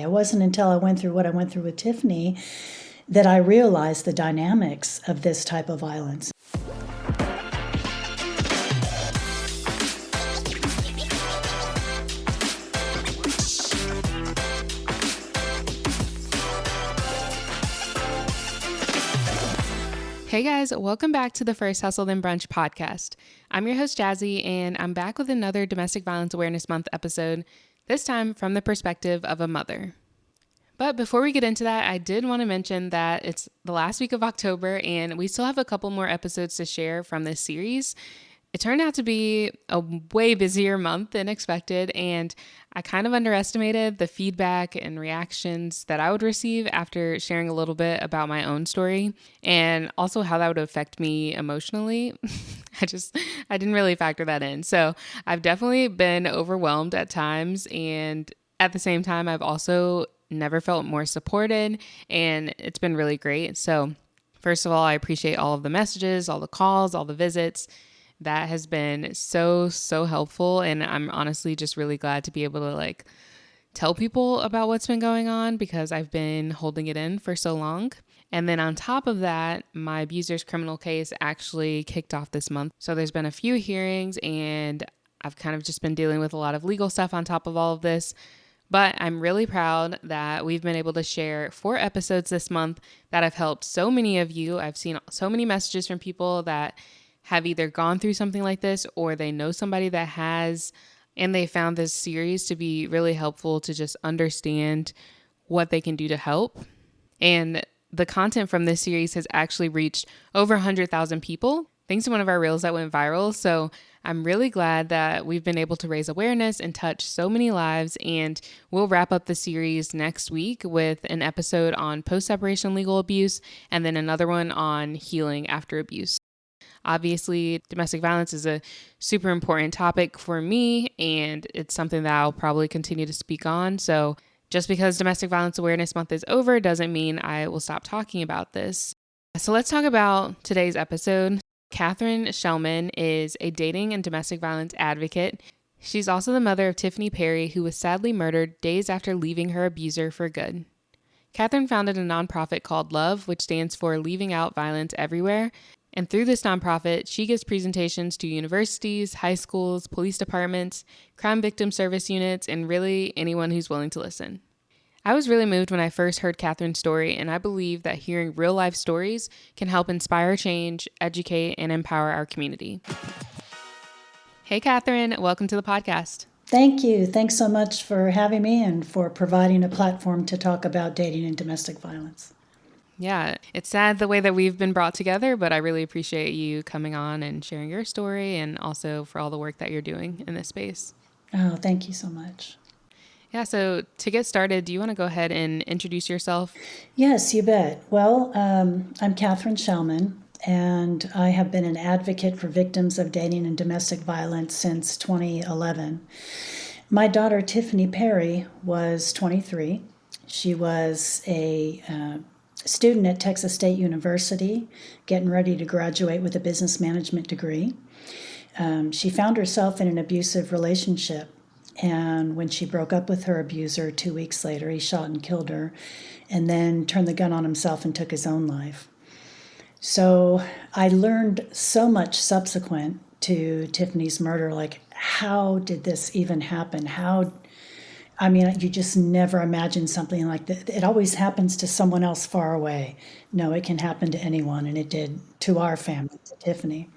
It wasn't until I went through what I went through with Tiffanie that I realized the dynamics of this type of violence. Hey guys, welcome back to the First Hustle Then Brunch podcast. I'm your host Jazzy, and I'm back with another Domestic Violence Awareness Month episode, this time from the perspective of a mother. But before we get into that, I did want to mention that it's the last week of October and we still have a couple more episodes to share from this series. It turned out to be a way busier month than expected, and I kind of underestimated the feedback and reactions that I would receive after sharing a little bit about my own story and also how that would affect me emotionally. I didn't really factor that in. So I've definitely been overwhelmed at times, and at the same time, I've also never felt more supported, and it's been really great. So first of all, I appreciate all of the messages, all the calls, all the visits. That has been so helpful. And I'm honestly just really glad to be able to tell people about what's been going on because I've been holding it in for so long. And then on top of that, my abuser's criminal case actually kicked off this month. So there's been a few hearings and I've kind of just been dealing with a lot of legal stuff on top of all of this. But I'm really proud that we've been able to share 4 episodes this month that have helped so many of you. I've seen so many messages from people that have either gone through something like this or they know somebody that has, and they found this series to be really helpful to just understand what they can do to help. And the content from this series has actually reached over 100,000 people thanks to one of our reels that went viral. So I'm really glad that we've been able to raise awareness and touch so many lives. And we'll wrap up the series next week with an episode on post-separation legal abuse and then another one on healing after abuse. Obviously, domestic violence is a super important topic for me, and it's something that I'll probably continue to speak on. So just because Domestic Violence Awareness Month is over doesn't mean I will stop talking about this. So let's talk about today's episode. Catherine Shellman is a dating and domestic violence advocate. She's also the mother of Tiffanie Perry, who was sadly murdered days after leaving her abuser for good. Catherine founded a nonprofit called Love, which stands for Leaving Out Violence Everywhere. And through this nonprofit, she gives presentations to universities, high schools, police departments, crime victim service units, and really anyone who's willing to listen. I was really moved when I first heard Catherine's story, and I believe that hearing real life stories can help inspire change, educate, and empower our community. Hey, Catherine, welcome to the podcast. Thank you. Thanks so much for having me and for providing a platform to talk about dating and domestic violence. Yeah, it's sad the way that we've been brought together, but I really appreciate you coming on and sharing your story and also for all the work that you're doing in this space. Oh, thank you so much. Yeah, so to get started, do you want to go ahead and introduce yourself? Yes, you bet. Well, I'm Catherine Shellman, and I have been an advocate for victims of dating and domestic violence since 2011. My daughter, Tiffanie Perry, was 23. She was a student at Texas State University, getting ready to graduate with a business management degree. She found herself in an abusive relationship, and when she broke up with her abuser 2 weeks later, he shot and killed her, and then turned the gun on himself and took his own life. So I learned so much subsequent to Tiffany's murder, like, how did this even happen? You just never imagine something like that. It always happens to someone else far away. No, it can happen to anyone, and it did to our family, to Tiffany.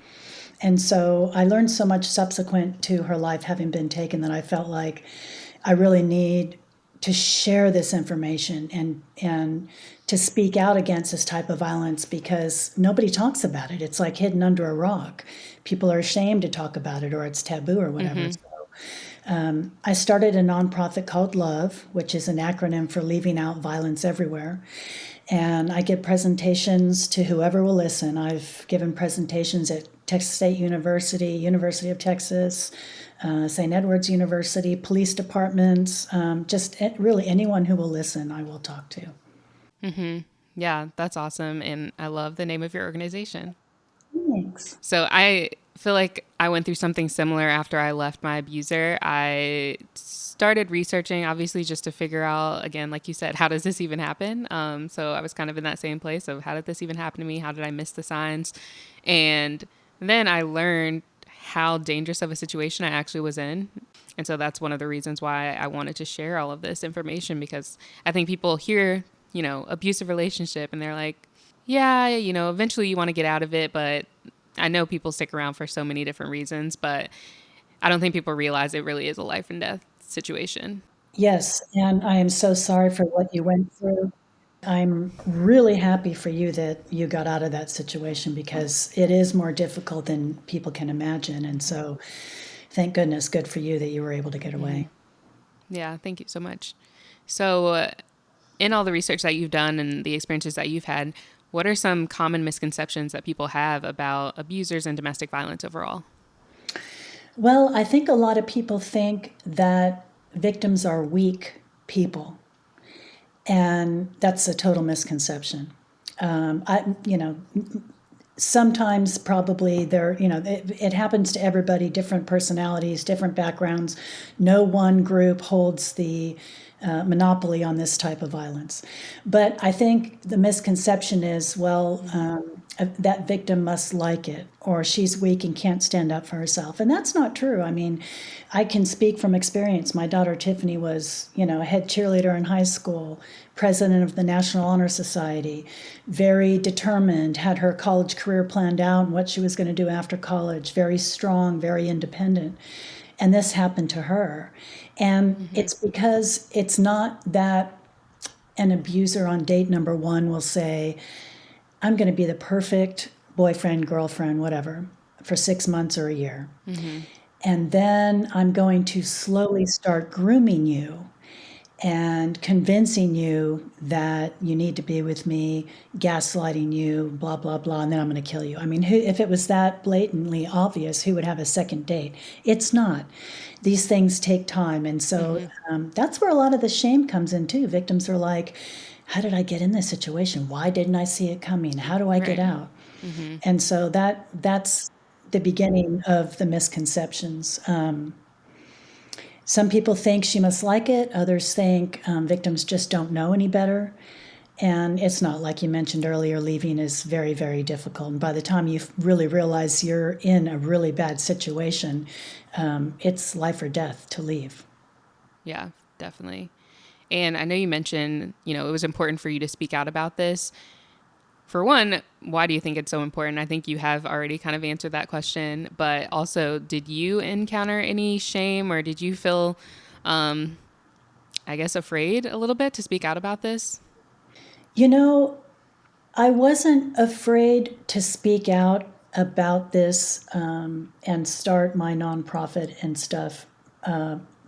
And so I learned so much subsequent to her life having been taken that I felt like I really need to share this information and to speak out against this type of violence because nobody talks about it. It's like hidden under a rock. People are ashamed to talk about it or it's taboo or whatever. Mm-hmm. So I started a nonprofit called Love, which is an acronym for Leaving Out Violence Everywhere. And I give presentations to whoever will listen. I've given presentations at Texas State University, University of Texas, St. Edward's University, police departments, just really anyone who will listen, I will talk to. Mm-hmm. Yeah, that's awesome. And I love the name of your organization. Thanks. So I feel like I went through something similar after I left my abuser. I started researching, obviously, just to figure out, again, like you said, how does this even happen? So I was kind of in that same place of how did this even happen to me? How did I miss the signs? And then I learned how dangerous of a situation I actually was in. And so that's one of the reasons why I wanted to share all of this information, because I think people hear, abusive relationship and they're like, yeah, eventually you want to get out of it, but I know people stick around for so many different reasons, but I don't think people realize it really is a life and death situation. Yes, and I am so sorry for what you went through. I'm really happy for you that you got out of that situation because it is more difficult than people can imagine. And so, thank goodness, good for you that you were able to get away. Yeah, thank you so much. So, in all the research that you've done and the experiences that you've had, what are some common misconceptions that people have about abusers and domestic violence overall? Well, I think a lot of people think that victims are weak people, and that's a total misconception. Sometimes probably it happens to everybody, different personalities, different backgrounds. No one group holds the monopoly on this type of violence. But I think the misconception is, well, that victim must like it, or she's weak and can't stand up for herself. And that's not true. I mean, I can speak from experience. My daughter Tiffany was, a head cheerleader in high school, president of the National Honor Society, very determined, had her college career planned out and what she was going to do after college, very strong, very independent. And this happened to her. And it's because it's not that an abuser on date number one will say, I'm going to be the perfect boyfriend, girlfriend, whatever, for 6 months or a year. And then I'm going to slowly start grooming you and convincing you that you need to be with me, gaslighting you, blah, blah, blah, and then I'm going to kill you. I mean, if it was that blatantly obvious, who would have a second date? It's not. These things take time. And so that's where a lot of the shame comes in, too. Victims are like, how did I get in this situation? Why didn't I see it coming? How do I get Right. out? And so that's the beginning of the misconceptions. Some people think she must like it. Others think victims just don't know any better. And it's not, like you mentioned earlier, leaving is very, very difficult. And by the time you really realize you're in a really bad situation, it's life or death to leave. Yeah, definitely. And I know you mentioned, it was important for you to speak out about this. For one, why do you think it's so important? I think you have already kind of answered that question, but also, did you encounter any shame, or did you feel, I guess, afraid a little bit to speak out about this? You know, I wasn't afraid to speak out about this and start my nonprofit and stuff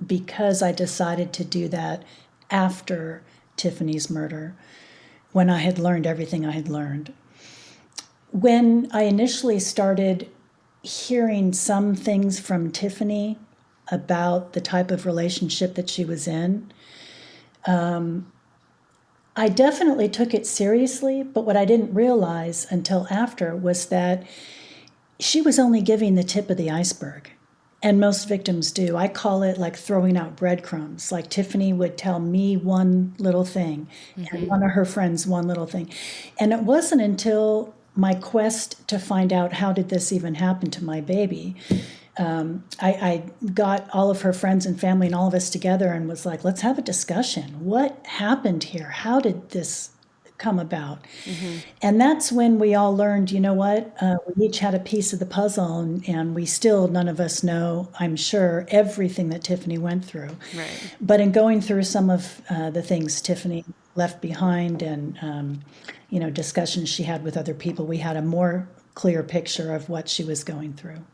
because I decided to do that after Tiffany's murder, when I had learned everything I had learned. When I initially started hearing some things from Tiffany about the type of relationship that she was in, I definitely took it seriously, but what I didn't realize until after was that she was only giving the tip of the iceberg. And most victims do. I call it like throwing out breadcrumbs. Like Tiffany would tell me one little thing, and one of her friends one little thing. And it wasn't until my quest to find out how did this even happen to my baby, I got all of her friends and family and all of us together and was like, let's have a discussion. What happened here? How did this come about? And that's when we all learned, you know what? We each had a piece of the puzzle, and we still, none of us know, I'm sure, everything that Tiffany went through. Right. But in going through some of the things Tiffany left behind and, discussions she had with other people, we had a more clear picture of what she was going through.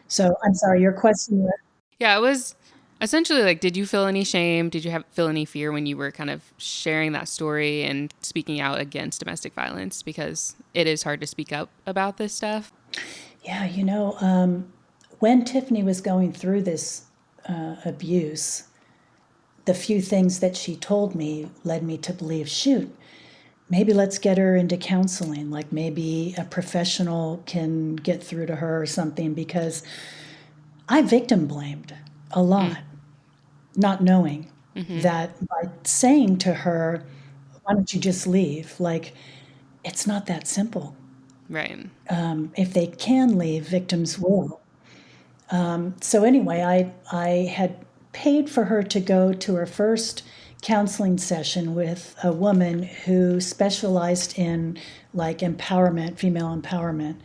So I'm sorry, your question was, Yeah, it was essentially like, did you feel any shame? Did you feel any fear when you were kind of sharing that story and speaking out against domestic violence? Because it is hard to speak up about this stuff. yeah, when Tiffany was going through this abuse, the few things that she told me led me to believe, shoot, maybe let's get her into counseling. Like maybe a professional can get through to her or something, because I victim blamed a lot, not knowing that by saying to her, why don't you just leave? Like, it's not that simple. Right. If they can leave, victims will. So anyway, I had paid for her to go to her first counseling session with a woman who specialized in like empowerment, female empowerment.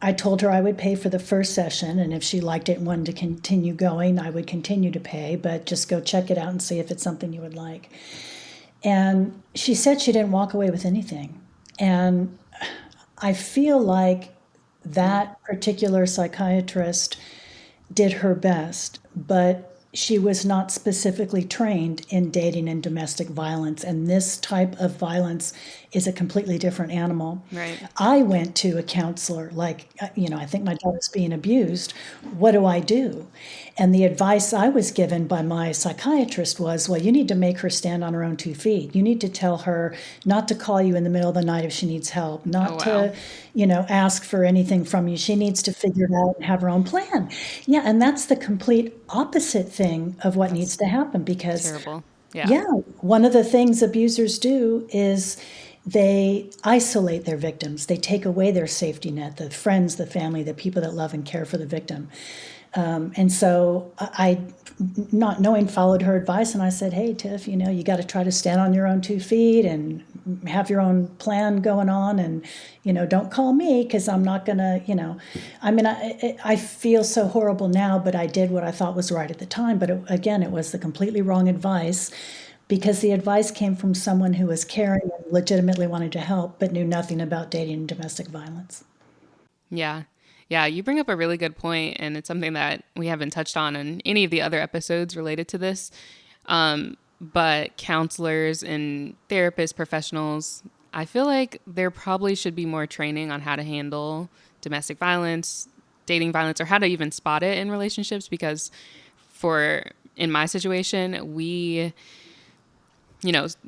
I told her I would pay for the first session, and if she liked it and wanted to continue going, I would continue to pay, but just go check it out and see if it's something you would like. And she said she didn't walk away with anything. And I feel like that particular psychiatrist did her best, but she was not specifically trained in dating and domestic violence. And this type of violence is a completely different animal. Right. I went to a counselor, like, I think my daughter's being abused. What do I do? And the advice I was given by my psychiatrist was, well, you need to make her stand on her own 2 feet. You need to tell her not to call you in the middle of the night if she needs help, not to, ask for anything from you. She needs to figure it out and have her own plan. Yeah, and that's the complete opposite thing of what needs to happen, because Terrible. Yeah. yeah, one of the things abusers do is they isolate their victims. They take away their safety net, the friends, the family, the people that love and care for the victim. And so I, not knowing, followed her advice, and I said, hey, Tiff, you got to try to stand on your own 2 feet and have your own plan going on, and, don't call me, because I'm not going to, I mean, I feel so horrible now, but I did what I thought was right at the time. But again, it was the completely wrong advice, because the advice came from someone who was caring and legitimately wanted to help, but knew nothing about dating and domestic violence. Yeah. Yeah, you bring up a really good point, and it's something that we haven't touched on in any of the other episodes related to this. But counselors and therapists, professionals, I feel like there probably should be more training on how to handle domestic violence, dating violence, or how to even spot it in relationships. Because in my situation,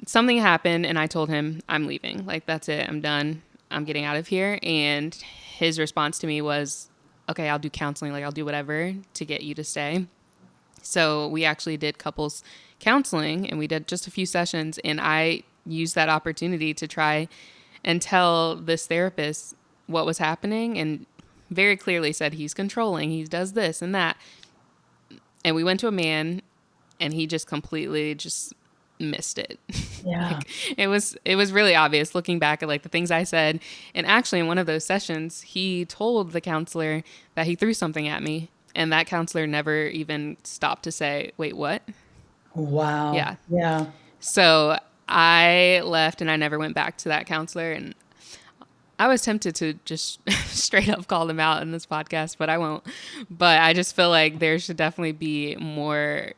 something happened and I told him I'm leaving. Like, that's it. I'm done. I'm getting out of here. And his response to me was, okay, I'll do counseling. Like, I'll do whatever to get you to stay. So we actually did couples counseling, and we did just a few sessions. And I used that opportunity to try and tell this therapist what was happening, and very clearly said, he's controlling, he does this and that. And we went to a man, and he just completely just missed it. Yeah. Like, it was really obvious looking back at like the things I said. And actually, in one of those sessions, he told the counselor that he threw something at me, and that counselor never even stopped to say, wait, what? Wow. Yeah. Yeah. So I left, and I never went back to that counselor. And I was tempted to just straight up call them out in this podcast, but I won't. But I just feel like there should definitely be more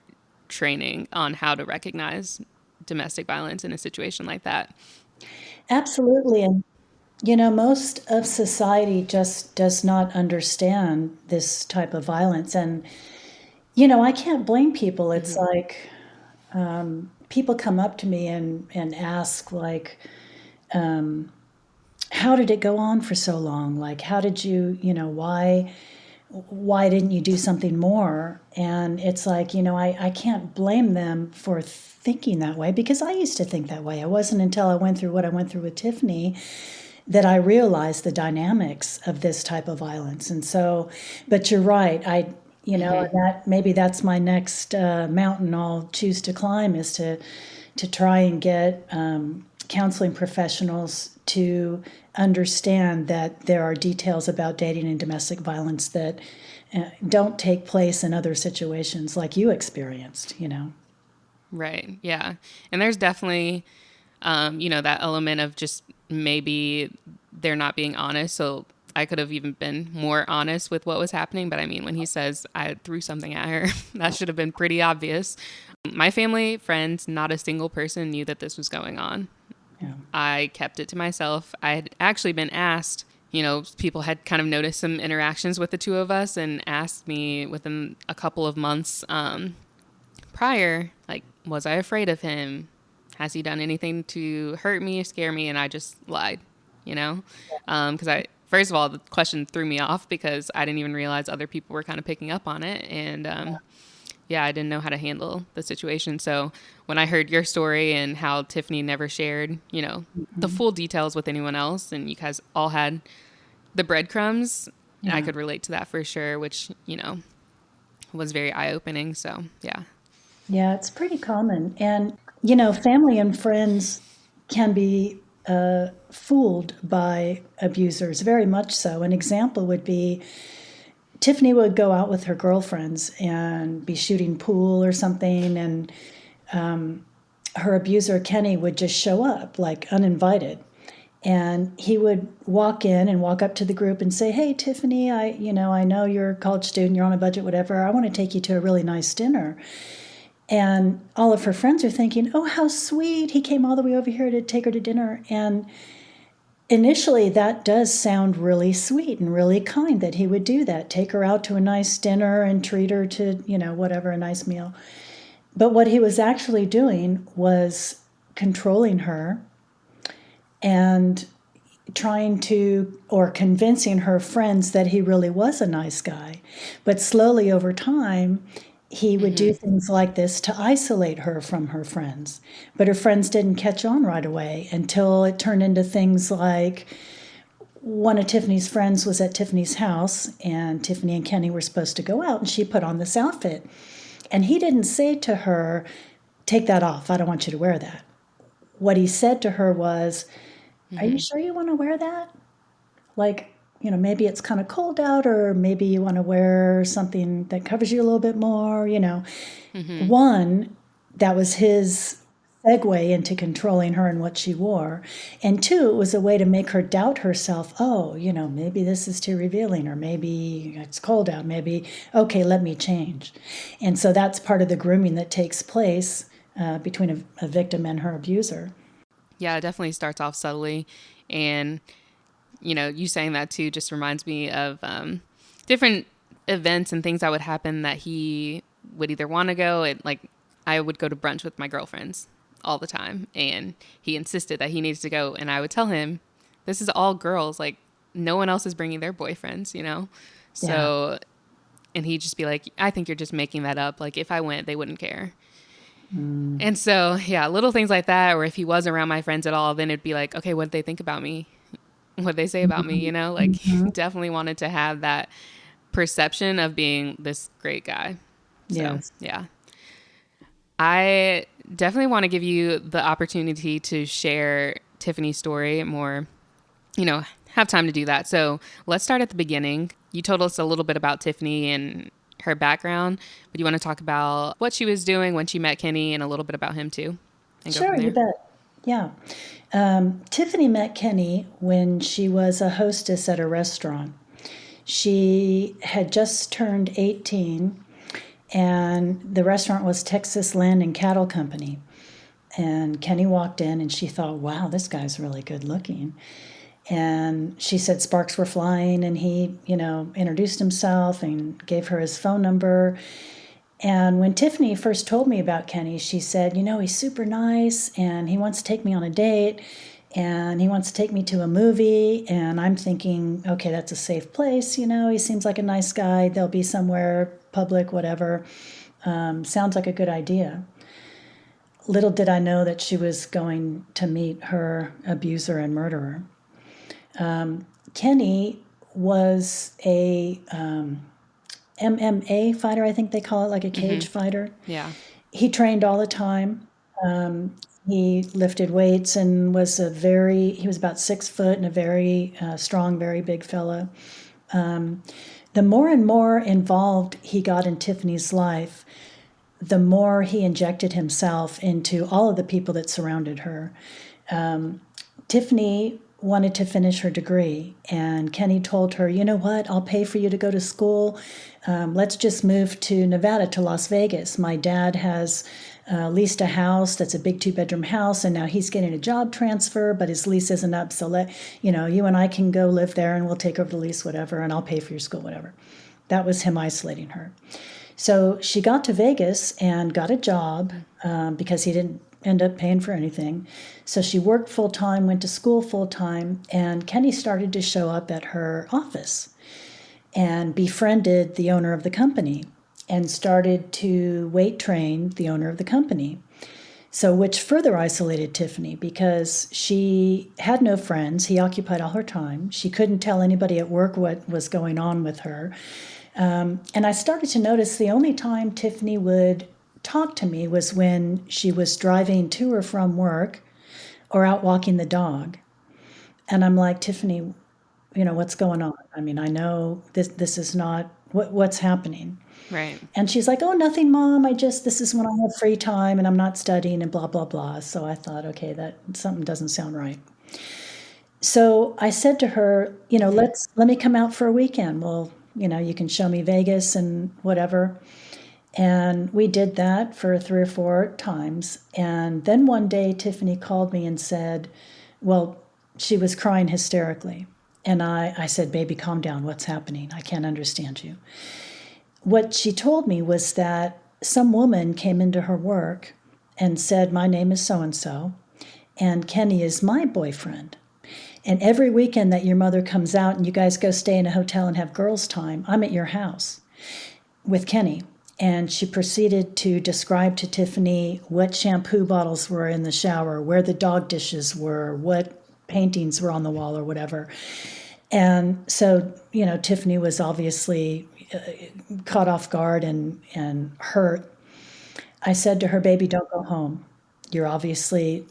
training on how to recognize domestic violence in a situation like that. Absolutely. And, most of society just does not understand this type of violence. And, I can't blame people. It's like people come up to me and ask, like, how did it go on for so long? Like, how did you, why didn't you do something more? And it's like, I can't blame them for thinking that way, because I used to think that way. It wasn't until I went through what I went through with Tiffanie that I realized the dynamics of this type of violence. And so, but you're right. That maybe that's my next mountain I'll choose to climb, is to try and get counseling professionals to understand that there are details about dating and domestic violence that don't take place in other situations like you experienced. Right. Yeah. And there's definitely, that element of just maybe they're not being honest. So I could have even been more honest with what was happening. But I mean, when he says I threw something at her, that should have been pretty obvious. My family, friends, not a single person knew that this was going on. Yeah. I kept it to myself. I had actually been asked, people had kind of noticed some interactions with the two of us and asked me within a couple of months prior, like, was I afraid of him? has he done anything to hurt me, scare me? And I just lied, you know? Because first of all, the question threw me off because I didn't even realize other people were kind of picking up on it. And yeah, I didn't know how to handle the situation. So when I heard your story and how Tiffanie never shared, the full details with anyone else, and you guys all had the breadcrumbs, I Yeah. could relate to that for sure, which, was very eye opening. So yeah. Yeah, it's pretty common. And, family and friends can be fooled by abusers, very much so. An example would be Tiffany would go out with her girlfriends and be shooting pool or something, and her abuser, Kenny, would just show up like uninvited. And he would walk in and walk up to the group and say, "Hey, Tiffany, I know you're a college student, you're on a budget, whatever. I want to take you to a really nice dinner." And all of her friends are thinking, "Oh, how sweet. He came all the way over here to take her to dinner." And initially, that does sound really sweet and really kind that he would do that, take her out to a nice dinner and treat her to, whatever, a nice meal. But what he was actually doing was controlling her and trying to, or convincing her friends that he really was a nice guy. But slowly over time, he would do things like this to isolate her from her friends. But her friends didn't catch on right away until it turned into things like one of Tiffany's friends was at Tiffany's house, and Tiffany and Kenny were supposed to go out, and she put on this outfit. And he didn't say to her, "Take that off. I don't want you to wear that." What he said to her was, "Are you sure you want to wear that? Like, maybe it's kind of cold out, or maybe you want to wear something that covers you a little bit more, One, that was his segue into controlling her and what she wore. And two, it was a way to make her doubt herself. Oh, maybe this is too revealing, or maybe it's cold out. Maybe, okay, let me change. And so that's part of the grooming that takes place between a victim and her abuser. Yeah, it definitely starts off subtly. And, you saying that too just reminds me of different events and things that would happen that he would either want to go. And like, I would go to brunch with my girlfriends all the time. And he insisted that he needs to go. And I would tell him, this is all girls. Like, no one else is bringing their boyfriends. Yeah. So, and he'd just be like, I think you're just making that up. Like, if I went, they wouldn't care. And so, yeah, little things like that, or if he was around my friends at all, then it'd be like, okay, what did they think about me? What they say about me, Like, definitely wanted to have that perception of being this great guy. So, Yes. yeah. I definitely want to give you the opportunity to share Tiffany's story more, have time to do that. So let's start at the beginning. You told us a little bit about Tiffany and her background, but you want to talk about what she was doing when she met Kenny and a little bit about him too, and go Sure, from you there. bet. Yeah. Tiffany met Kenny when she was a hostess at a restaurant. She had just turned 18, and the restaurant was Texas Land and Cattle Company. And Kenny walked in, and she thought, wow, this guy's really good looking. And she said sparks were flying, and he, introduced himself and gave her his phone number. And when Tiffany first told me about Kenny, she said, he's super nice, and he wants to take me on a date, and he wants to take me to a movie. And I'm thinking, okay, that's a safe place. He seems like a nice guy. They'll be somewhere public, whatever. Sounds like a good idea. Little did I know that she was going to meet her abuser and murderer. Kenny was a MMA fighter, I think they call it, like a cage fighter. Yeah. He trained all the time. He lifted weights and he was about 6 foot and a very strong, very big fellow. The more and more involved he got in Tiffany's life, the more he injected himself into all of the people that surrounded her. Tiffany wanted to finish her degree, and Kenny told her, "You know what, I'll pay for you to go to school. Let's just move to Nevada, to Las Vegas. My dad has leased a house that's a big 2-bedroom house, and now he's getting a job transfer, but his lease isn't up, so you and I can go live there, and we'll take over the lease, whatever, and I'll pay for your school, whatever." That was him isolating her. So she got to Vegas and got a job because he didn't end up paying for anything. So she worked full time, went to school full time, and Kenny started to show up at her office and befriended the owner of the company and started to weight train the owner of the company. So, which further isolated Tiffanie because she had no friends. He occupied all her time. She couldn't tell anybody at work what was going on with her. And I started to notice the only time Tiffanie would talk to me was when she was driving to or from work or out walking the dog. And I'm like, Tiffanie, what's going on? I mean, I know this is not what's happening. Right. And she's like, oh, nothing, Mom. This is when I have free time and I'm not studying and blah, blah, blah. So I thought, okay, that something doesn't sound right. So I said to her, let me come out for a weekend. Well, you can show me Vegas and whatever. And we did that for 3 or 4 times. And then one day Tiffanie called me and said, well, she was crying hysterically. And I said, baby, calm down. What's happening? I can't understand you. What she told me was that some woman came into her work and said, my name is so-and-so, and Kenny is my boyfriend. And every weekend that your mother comes out and you guys go stay in a hotel and have girls' time, I'm at your house with Kenny. And she proceeded to describe to Tiffanie what shampoo bottles were in the shower, where the dog dishes were, what paintings were on the wall or whatever. And so, Tiffanie was obviously caught off guard and hurt. I said to her, baby, don't go home. You're obviously,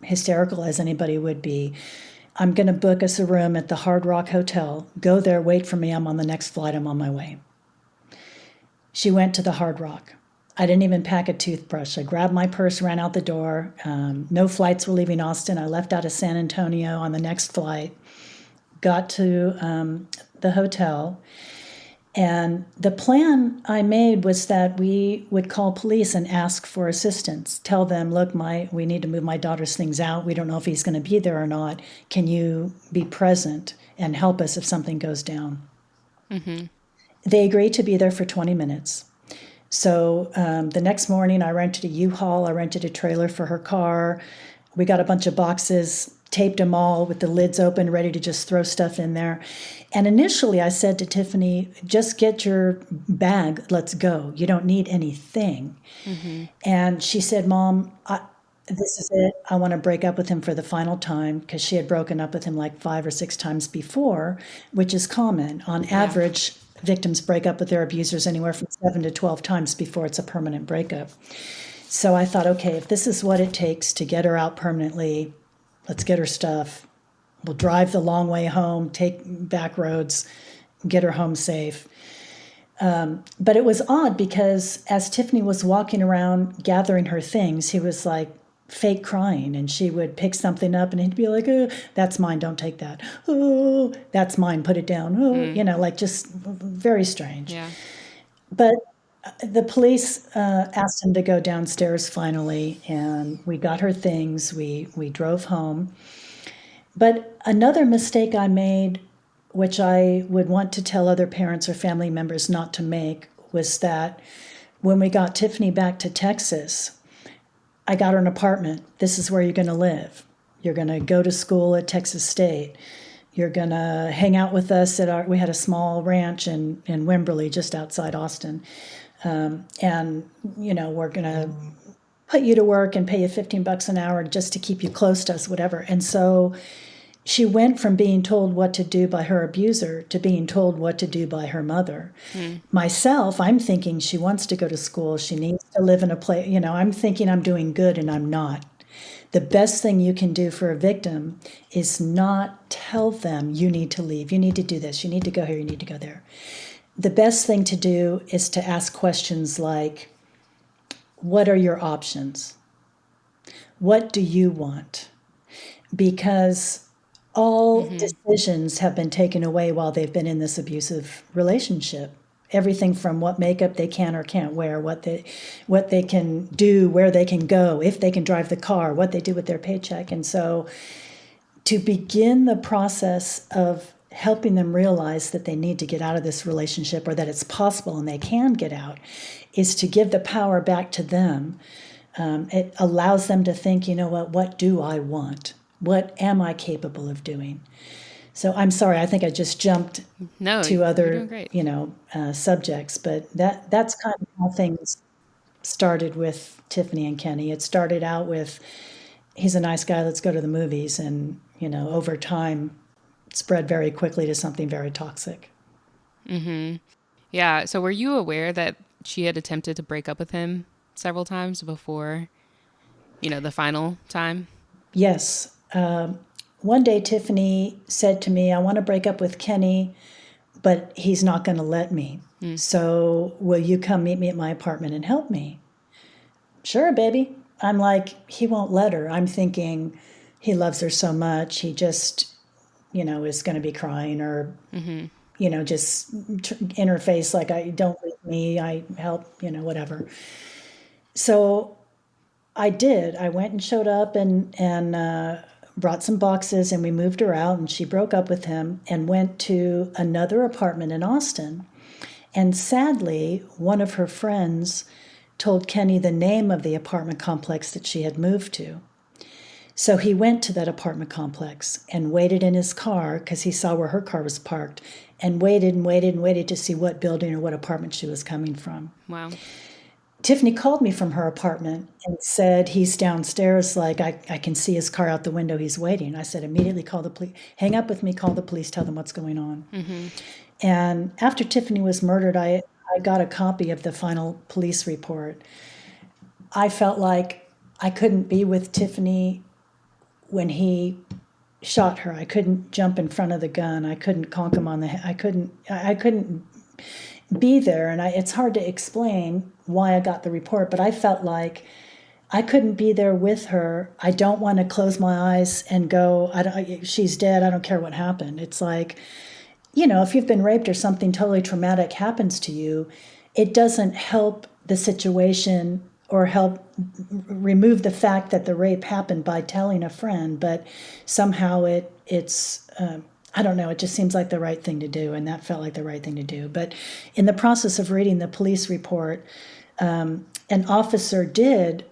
hysterical as anybody would be. I'm going to book us a room at the Hard Rock Hotel. Go there, wait for me. I'm on the next flight. I'm on my way. She went to the Hard Rock. I didn't even pack a toothbrush. I grabbed my purse, ran out the door. No flights were leaving Austin. I left out of San Antonio on the next flight, got to the hotel. And the plan I made was that we would call police and ask for assistance. Tell them, look, we need to move my daughter's things out. We don't know if he's going to be there or not. Can you be present and help us if something goes down? Mm-hmm. They agreed to be there for 20 minutes. So the next morning, I rented a U-Haul. I rented a trailer for her car. We got a bunch of boxes, taped them all with the lids open, ready to just throw stuff in there. And initially I said to Tiffanie, just get your bag, let's go. You don't need anything. Mm-hmm. And she said, Mom, this is it. I want to break up with him for the final time, because she had broken up with him like 5 or 6 times before, which is common. On average, victims break up with their abusers anywhere from 7 to 12 times before it's a permanent breakup. So I thought, okay, if this is what it takes to get her out permanently, let's get her stuff. We'll drive the long way home, take back roads, get her home safe. But it was odd because as Tiffanie was walking around gathering her things, he was like fake crying, and she would pick something up and he'd be like, oh, that's mine, don't take that. Oh, that's mine, put it down. Oh, like just very strange. Yeah. But the police asked him to go downstairs finally, and we got her things. We drove home. But another mistake I made, which I would want to tell other parents or family members not to make, was that when we got Tiffanie back to Texas, I got her an apartment. This is where you're going to live. You're going to go to school at Texas State. You're going to hang out with us we had a small ranch in Wimberley, just outside Austin. And, we're going to put you to work and pay you $15 an hour just to keep you close to us, whatever. And so she went from being told what to do by her abuser to being told what to do by her mother. Myself, I'm thinking she wants to go to school. She needs to live in a place, I'm thinking I'm doing good and I'm not. The best thing you can do for a victim is not tell them you need to leave, you need to do this, you need to go here, you need to go there. The best thing to do is to ask questions like, what are your options? What do you want? Because all decisions have been taken away while they've been in this abusive relationship. Everything from what makeup they can or can't wear, what they can do, where they can go, if they can drive the car, what they do with their paycheck. And so to begin the process of helping them realize that they need to get out of this relationship, or that it's possible and they can get out, is to give the power back to them. It allows them to think, you know what do I want? What am I capable of doing? So I'm sorry, I think I just jumped No, to you're doing other, great. subjects, but that's kind of how things started with Tiffany and Kenny. It started out with, he's a nice guy, let's go to the movies, and over time spread very quickly to something very toxic. Yeah. So were you aware that she had attempted to break up with him several times before, the final time? Yes. One day Tiffany said to me, I want to break up with Kenny, but he's not going to let me. So will you come meet me at my apartment and help me? Sure, baby. I'm like, he won't let her. I'm thinking he loves her so much. He just, is going to be crying, or, just in her face, like, I don't leave me, I help, whatever. So I did. I went and showed up, and brought some boxes, and we moved her out, and she broke up with him and went to another apartment in Austin. And sadly, one of her friends told Kenny the name of the apartment complex that she had moved to. So he went to that apartment complex and waited in his car, because he saw where her car was parked, and waited and waited and waited to see what building or what apartment she was coming from. Wow. Tiffany called me from her apartment and said, he's downstairs, like, I can see his car out the window, he's waiting. I said, immediately call the police, hang up with me, call the police, tell them what's going on. And after Tiffany was murdered, I got a copy of the final police report. I felt like I couldn't be with Tiffany when he shot her. I couldn't jump in front of the gun. I couldn't conk him on the head. I couldn't be there. And it's hard to explain why I got the report, but I felt like I couldn't be there with her. I don't want to close my eyes and go, she's dead, I don't care what happened. It's like, if you've been raped or something totally traumatic happens to you, it doesn't help the situation or help remove the fact that the rape happened by telling a friend, but somehow it's I don't know, it just seems like the right thing to do, and that felt like the right thing to do. But in the process of reading the police report, an officer did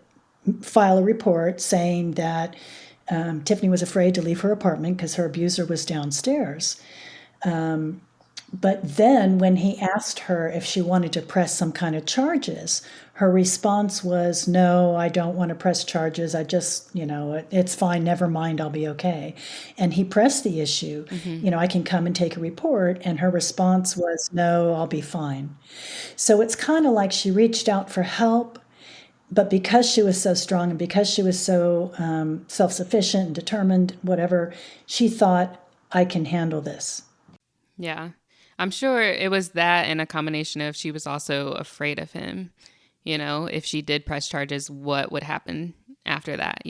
file a report saying that Tiffany was afraid to leave her apartment because her abuser was downstairs. But then when he asked her if she wanted to press some kind of charges, her response was, no, I don't want to press charges. I just, it's fine, never mind, I'll be okay. And he pressed the issue, I can come and take a report. And her response was, no, I'll be fine. So it's kind of like she reached out for help, but because she was so strong and because she was so self-sufficient and determined, whatever, she thought, I can handle this. Yeah. I'm sure it was that and a combination of she was also afraid of him. If she did press charges, what would happen after that?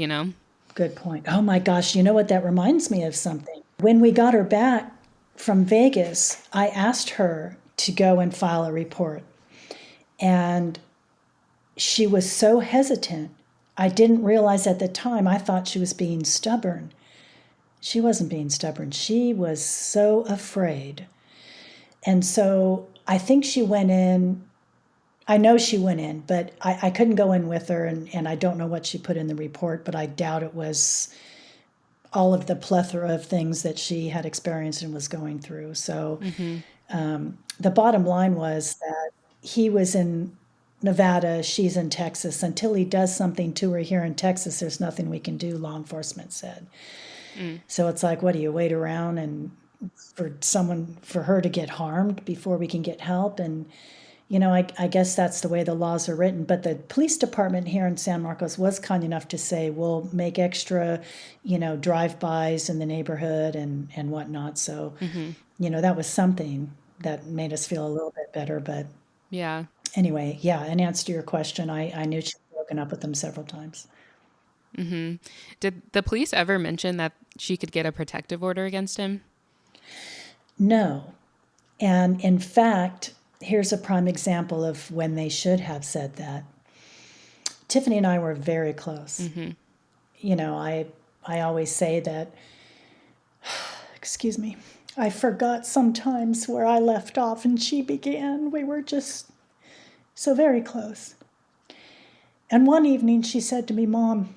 Good point. Oh my gosh, you know what? That reminds me of something. When we got her back from Vegas, I asked her to go and file a report. And she was so hesitant. I didn't realize at the time, I thought she was being stubborn. She wasn't being stubborn. She was so afraid. And so I think she went in. I know she went in, but I couldn't go in with her, and I don't know what she put in the report, but I doubt it was all of the plethora of things that she had experienced and was going through. So the bottom line was that he was in Nevada, she's in Texas. Until he does something to her here in Texas, there's nothing we can do, law enforcement said. So it's like, what do you wait around and for her to get harmed before we can get help? And I guess that's the way the laws are written. But the police department here in San Marcos was kind enough to say, we'll make extra, drive-bys in the neighborhood and whatnot. So, that was something that made us feel a little bit better. But Yeah. anyway, yeah, in answer to your question, I knew she'd broken up with them several times. Did the police ever mention that she could get a protective order against him? No. And in fact, here's a prime example of when they should have said that. Tiffany and I were very close. I always say that, excuse me, I forgot sometimes where I left off and she began. We were just so very close. And one evening she said to me, Mom,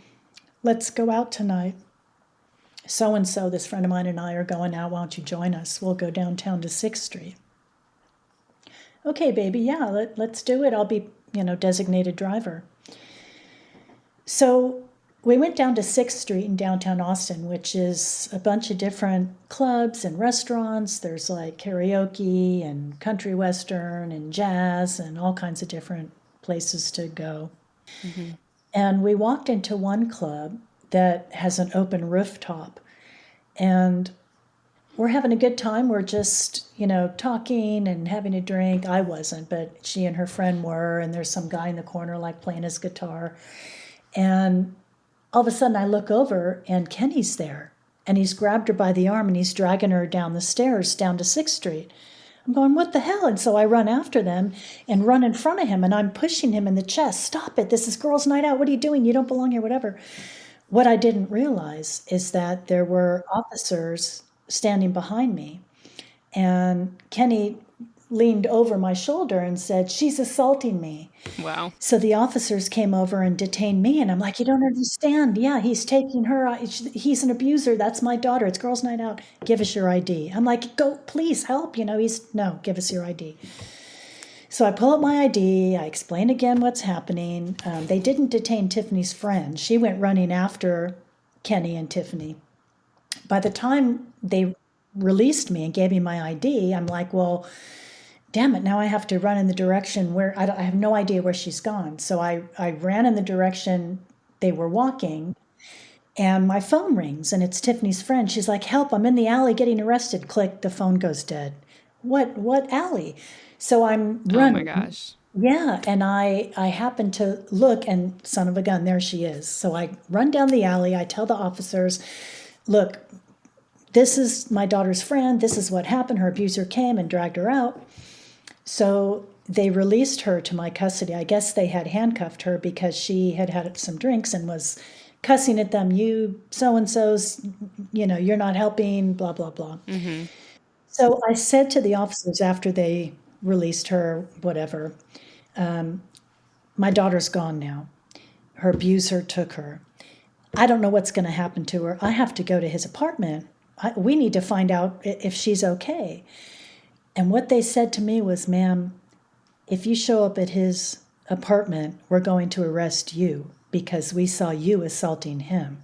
let's go out tonight. So and so, this friend of mine and I are going out. Why don't you join us? We'll go downtown to 6th Street. Okay, baby, yeah, let's do it. I'll be, designated driver. So we went down to 6th Street in downtown Austin, which is a bunch of different clubs and restaurants. There's like karaoke and country western and jazz and all kinds of different places to go. Mm-hmm. And we walked into one club that has an open rooftop. And we're having a good time. We're just, talking and having a drink. I wasn't, but she and her friend were. And there's some guy in the corner, like playing his guitar. And all of a sudden I look over and Kenny's there. And he's grabbed her by the arm and he's dragging her down the stairs down to 6th Street. I'm going, what the hell? And so I run after them and run in front of him and I'm pushing him in the chest. Stop it. This is girls' night out. What are you doing? You don't belong here, whatever. What I didn't realize is that there were officers standing behind me. And Kenny leaned over my shoulder and said, she's assaulting me. Wow. So the officers came over and detained me. And I'm like, you don't understand. Yeah, he's taking her. He's an abuser. That's my daughter. It's girls' night out. Give us your ID. I'm like, go, please help. No, give us your ID. So I pull up my ID. I explain again what's happening. They didn't detain Tiffany's friend. She went running after Kenny and Tiffany. By the time they released me and gave me my ID, I'm like, well, damn it, now I have to run in the direction where I have no idea where she's gone. So I ran in the direction they were walking, and my phone rings, and it's Tiffany's friend. She's like, help, I'm in the alley getting arrested. Click, the phone goes dead. What alley? So I'm running. Oh my gosh. Yeah, and I happen to look, and son of a gun, there she is. So I run down the alley. I tell the officers, look, this is my daughter's friend. This is what happened. Her abuser came and dragged her out. So they released her to my custody. I guess they had handcuffed her because she had had some drinks and was cussing at them. You so-and-so's, you're not helping, blah, blah, blah. Mm-hmm. So I said to the officers after they released her, whatever, my daughter's gone now. Her abuser took her. I don't know what's going to happen to her. I have to go to his apartment. We need to find out if she's okay. And what they said to me was, ma'am, if you show up at his apartment, we're going to arrest you because we saw you assaulting him.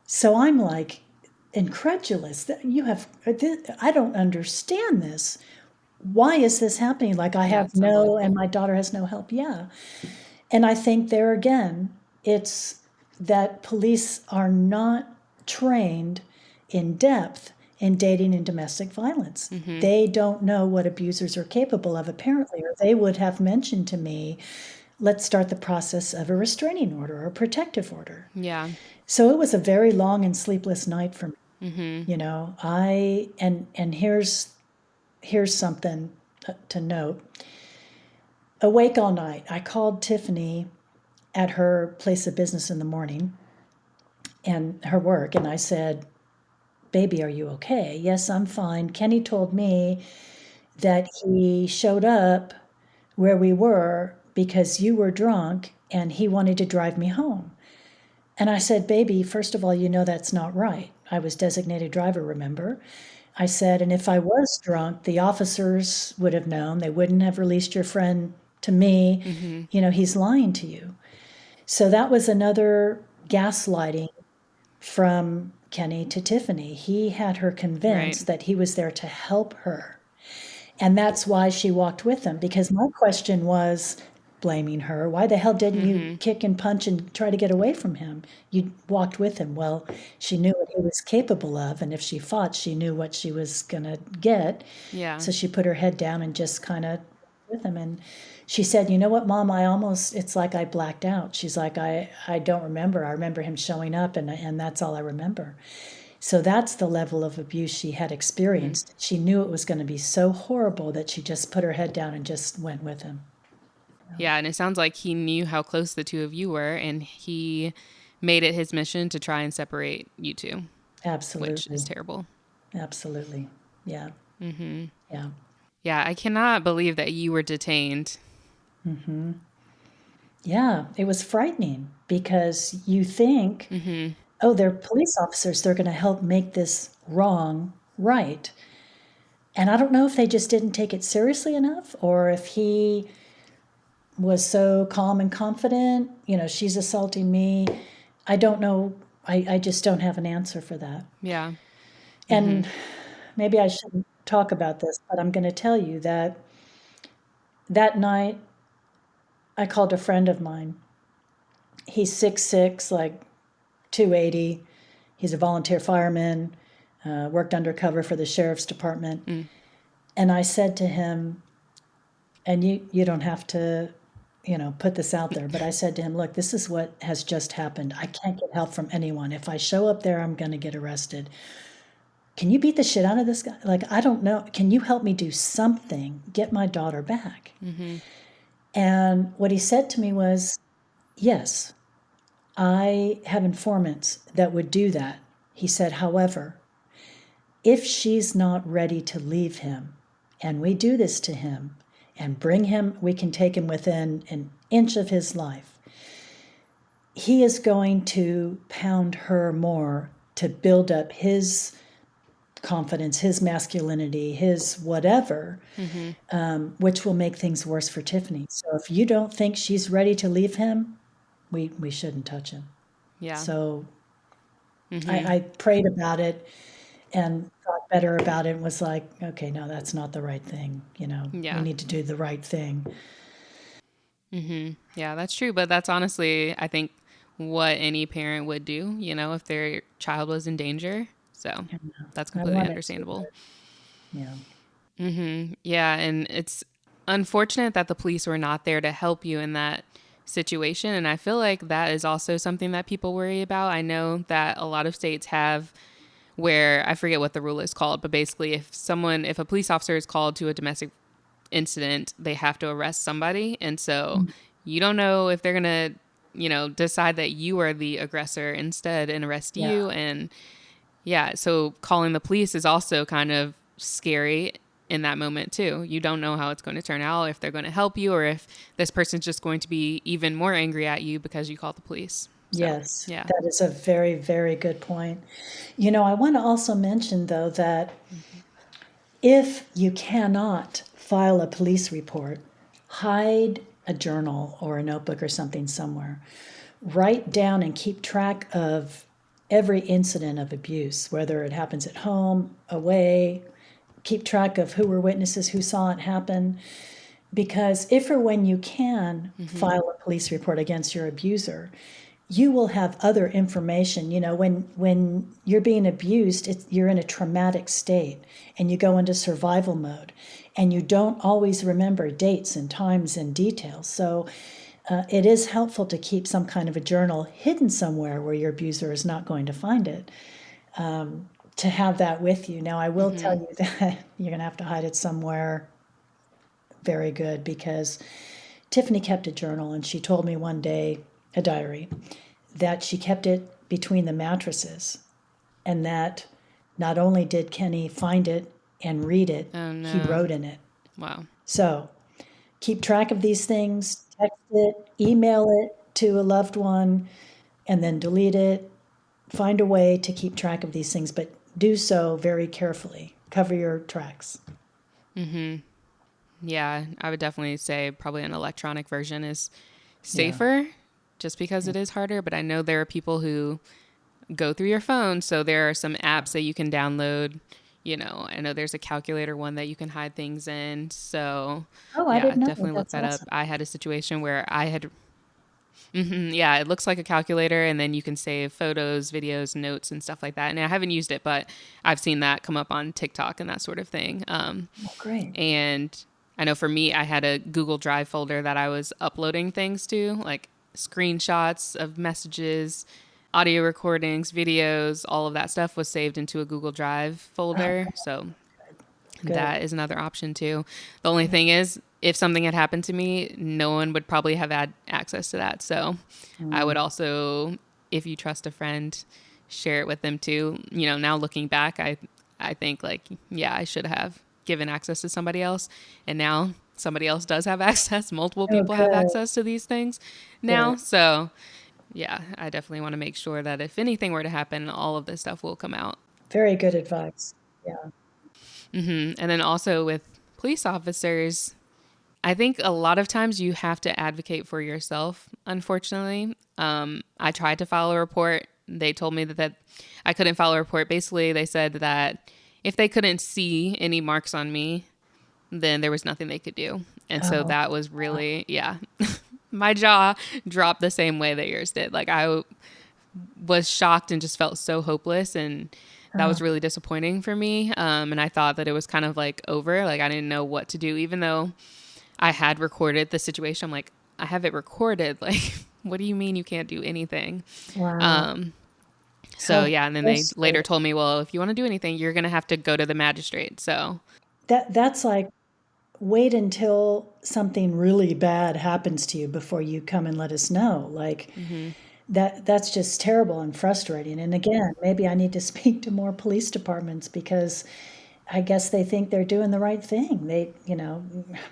So I'm like incredulous that I don't understand this. Why is this happening? Like I have it's unbelievable. and my daughter has no help. Yeah. And I think there again, it's that police are not trained in depth in dating and domestic violence. Mm-hmm. They don't know what abusers are capable of, apparently, or they would have mentioned to me, let's start the process of a restraining order or a protective order. Yeah. So it was a very long and sleepless night for me. Mm-hmm. And here's something to note. Awake all night. I called Tiffany at her place of business in the morning and her work, and I said, baby, are you okay? Yes, I'm fine. Kenny told me that he showed up where we were because you were drunk and he wanted to drive me home. And I said, baby, first of all, that's not right. I was designated driver, remember? I said, and if I was drunk, the officers would have known. They wouldn't have released your friend to me. Mm-hmm. He's lying to you. So that was another gaslighting from Kenny to Tiffany. He had her convinced that he was there to help her. And that's why she walked with him, because my question was blaming her. Why the hell didn't you kick and punch and try to get away from him? You walked with him. Well, she knew what he was capable of, and if she fought, she knew what she was going to get. Yeah. So she put her head down and just kind of with him. And she said, you know what, Mom, it's like I blacked out. She's like, I don't remember. I remember him showing up, and that's all I remember. So that's the level of abuse she had experienced. She knew it was going to be so horrible that she just put her head down and just went with him. Yeah, and it sounds like he knew how close the two of you were, and he made it his mission to try and separate you two. Absolutely. Which is terrible. Absolutely. Yeah. Yeah. Yeah, I cannot believe that you were detained. Yeah. It was frightening because you think, oh, they're police officers. They're going to help make this wrong right. And I don't know if they just didn't take it seriously enough or if he was so calm and confident, she's assaulting me. I don't know. I just don't have an answer for that. Yeah. And maybe I shouldn't talk about this, but I'm going to tell you that that night I called a friend of mine. He's 6'6", like 280. He's a volunteer fireman, worked undercover for the sheriff's department. And I said to him, and you don't have to, put this out there, but I said to him, look, this is what has just happened. I can't get help from anyone. If I show up there, I'm going to get arrested. Can you beat the shit out of this guy? Like, I don't know. Can you help me do something? Get my daughter back. And what he said to me was, yes, I have informants that would do that. He said, however, if she's not ready to leave him and we do this to him and bring him, we can take him within an inch of his life, he is going to pound her more to build up his confidence, his masculinity, his whatever, which will make things worse for Tiffanie. So if you don't think she's ready to leave him, we shouldn't touch him. Yeah. So I prayed about it and thought better about it and was like, okay, no, that's not the right thing. Yeah. We need to do the right thing. Yeah, that's true. But that's honestly, I think, what any parent would do, if their child was in danger. So that's I completely wanted to, understandable. but, yeah. Yeah, and it's unfortunate that the police were not there to help you in that situation. And I feel like that is also something that people worry about. I know that a lot of states have where I forget what the rule is called, but basically if a police officer is called to a domestic incident, they have to arrest somebody. And so you don't know if they're going to, decide that you are the aggressor instead and arrest Yeah. you. And yeah, so calling the police is also kind of scary in that moment too. You don't know how it's going to turn out, if they're going to help you or if this person's just going to be even more angry at you because you called the police. So, Yes, yeah. that is a very, very good point. I want to also mention, though, that if you cannot file a police report, hide a journal or a notebook or something somewhere. Write down and keep track of every incident of abuse, whether it happens at home, away. Keep track of who were witnesses, who saw it happen. Because if or when you can file a police report against your abuser, you will have other information. When you're being abused, you're in a traumatic state and you go into survival mode and you don't always remember dates and times and details. So it is helpful to keep some kind of a journal hidden somewhere where your abuser is not going to find it, to have that with you. Now, I will tell you that you're going to have to hide it somewhere very good, because Tiffanie kept a journal and she told me one day, a diary, that she kept it between the mattresses, and that not only did Kenny find it and read it, Oh, no. he wrote in it. Wow. So keep track of these things, text it, email it to a loved one, and then delete it. Find a way to keep track of these things, but do so very carefully. Cover your tracks. Yeah, I would definitely say probably an electronic version is safer just because it is harder. But I know there are people who go through your phone. So there are some apps that you can download. I know there's a calculator one that you can hide things in. So Oh, I yeah, didn't know that. definitely look That's that up. awesome. I had a situation where I had, yeah, it looks like a calculator and then you can save photos, videos, notes, and stuff like that. And I haven't used it, but I've seen that come up on TikTok and that sort of thing. Oh, great. And I know for me, I had a Google Drive folder that I was uploading things to, like screenshots of messages, audio recordings, videos, all of that stuff was saved into a Google Drive folder. So Good. that is another option too. The only thing is, if something had happened to me, no one would probably have had access to that. So I would also, if you trust a friend, share it with them too. Now looking back, I think like, yeah, I should have given access to somebody else. And now somebody else does have access. Multiple Oh, people have good, access to these things good. now. So yeah, I definitely want to make sure that if anything were to happen, all of this stuff will come out. Very good advice. Yeah. And then also with police officers, I think a lot of times you have to advocate for yourself, unfortunately. I tried to file a report. They told me that I couldn't file a report. Basically, they said that if they couldn't see any marks on me, then there was nothing they could do. And so Oh, that was really, yeah, my jaw dropped the same way that yours did. Like I was shocked and just felt so hopeless. And that oh, was really disappointing for me. And I thought that it was kind of like over. Like I didn't know what to do, even though I had recorded the situation. I'm like, I have it recorded. Like, what do you mean you can't do anything? wow. So How yeah, and then they later frustrating. told me, well, if you want to do anything, you're gonna have to go to the magistrate. So That's like wait until something really bad happens to you before you come and let us know. Like that's just terrible and frustrating. And again, maybe I need to speak to more police departments because I guess they think they're doing the right thing.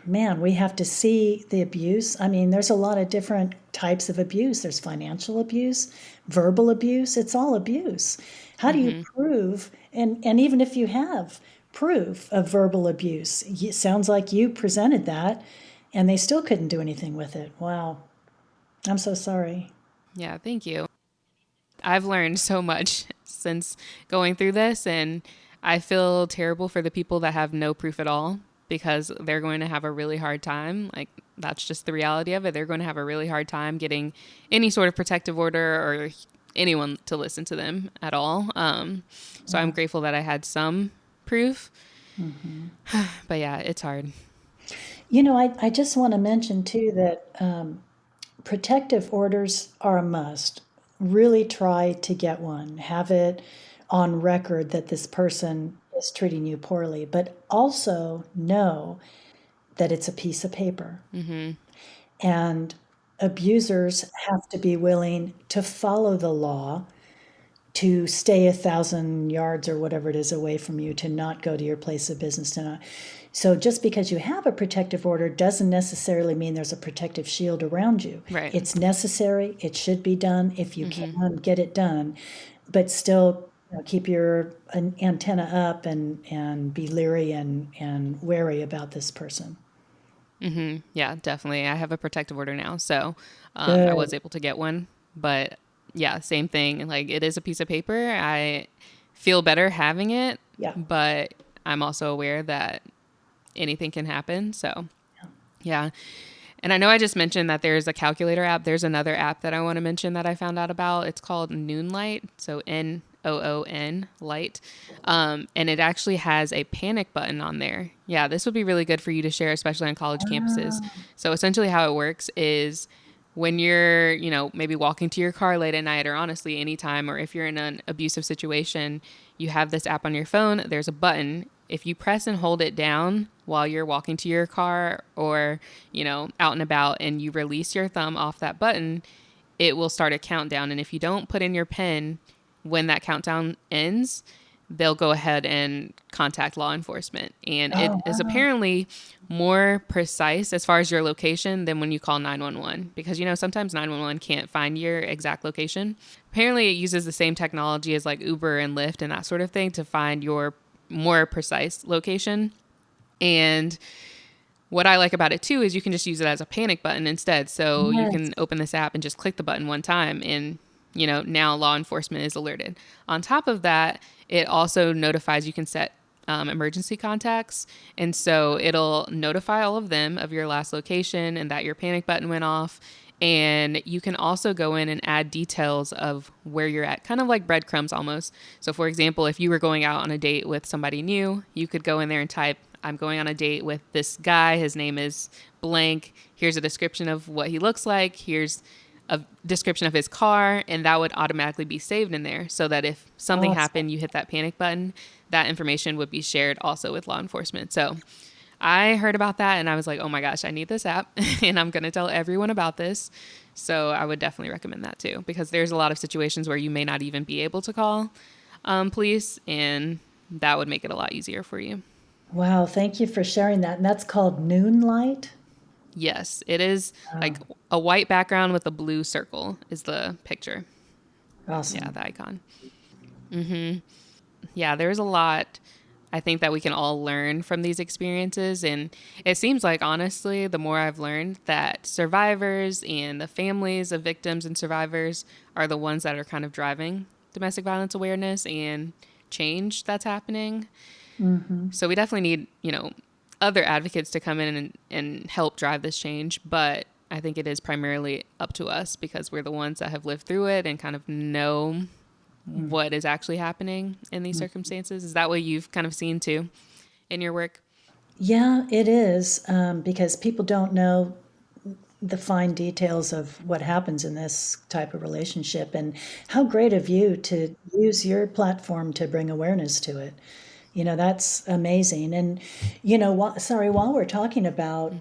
Man, we have to see the abuse. I mean, there's a lot of different types of abuse. There's financial abuse, verbal abuse. It's all abuse. How do you prove? And even if you have proof of verbal abuse, it sounds like you presented that, and they still couldn't do anything with it. Wow, I'm so sorry. yeah, thank you. I've learned so much since going through this, and I feel terrible for the people that have no proof at all because they're going to have a really hard time. Like, that's just the reality of it. They're going to have a really hard time getting any sort of protective order or anyone to listen to them at all. So I'm grateful that I had some proof. But yeah, it's hard. I just want to mention too that protective orders are a must. Really try to get one. Have it on record that this person is treating you poorly, but also know that it's a piece of paper. And abusers have to be willing to follow the law, to stay 1,000 yards or whatever it is away from you, to not go to your place of business, to not. So just because you have a protective order doesn't necessarily mean there's a protective shield around you. Right. It's necessary. It should be done if you can get it done, but still keep your antenna up and be leery and wary about this person. Yeah, definitely. I have a protective order now. So I Good. was able to get one. But yeah, same thing. Like, it is a piece of paper. I feel better having it, Yeah. but I'm also aware that anything can happen. So yeah. And I know I just mentioned that there's a calculator app. There's another app that I want to mention that I found out about. It's called Noonlight. So Noon light. And it actually has a panic button on there. Yeah, this would be really good for you to share, especially on college campuses. So essentially how it works is when you're, maybe walking to your car late at night, or honestly anytime, or if you're in an abusive situation, you have this app on your phone. There's a button. If you press and hold it down while you're walking to your car or, out and about, and you release your thumb off that button, it will start a countdown. And if you don't put in your PIN when that countdown ends, they'll go ahead and contact law enforcement. And it Oh, is wow. apparently more precise as far as your location than when you call 911, because sometimes 911 can't find your exact location. Apparently it uses the same technology as like Uber and Lyft and that sort of thing to find your more precise location. And what I like about it too is you can just use it as a panic button instead. So you Yes. can open this app and just click the button one time, and now law enforcement is alerted. On top of that, it also notifies, you can set emergency contacts. And so it'll notify all of them of your last location and that your panic button went off. And you can also go in and add details of where you're at, kind of like breadcrumbs almost. So, for example, if you were going out on a date with somebody new, you could go in there and type, I'm going on a date with this guy. His name is blank. Here's a description of what he looks like. Here's a description of his car. And that would automatically be saved in there so that if something Awesome. happened, you hit that panic button, that information would be shared also with law enforcement. So I heard about that and I was like, oh my gosh, I need this app and I'm going to tell everyone about this. So I would definitely recommend that too, because there's a lot of situations where you may not even be able to call police. And that would make it a lot easier for you. Wow, thank you for sharing that. And that's called Noonlight. Yes, it is Oh, like a white background with a blue circle is the picture. Yeah, awesome. the icon. Yeah, there's a lot I think that we can all learn from these experiences. And it seems like, honestly, the more I've learned that survivors and the families of victims and survivors are the ones that are kind of driving domestic violence awareness and change that's happening. Hmm. So we definitely need, other advocates to come in and help drive this change. But I think it is primarily up to us because we're the ones that have lived through it and kind of know what is actually happening in these circumstances. Is that what you've kind of seen too in your work? Yeah, it is, because people don't know the fine details of what happens in this type of relationship. And how great of you to use your platform to bring awareness to it. That's amazing. And, sorry, while we're talking about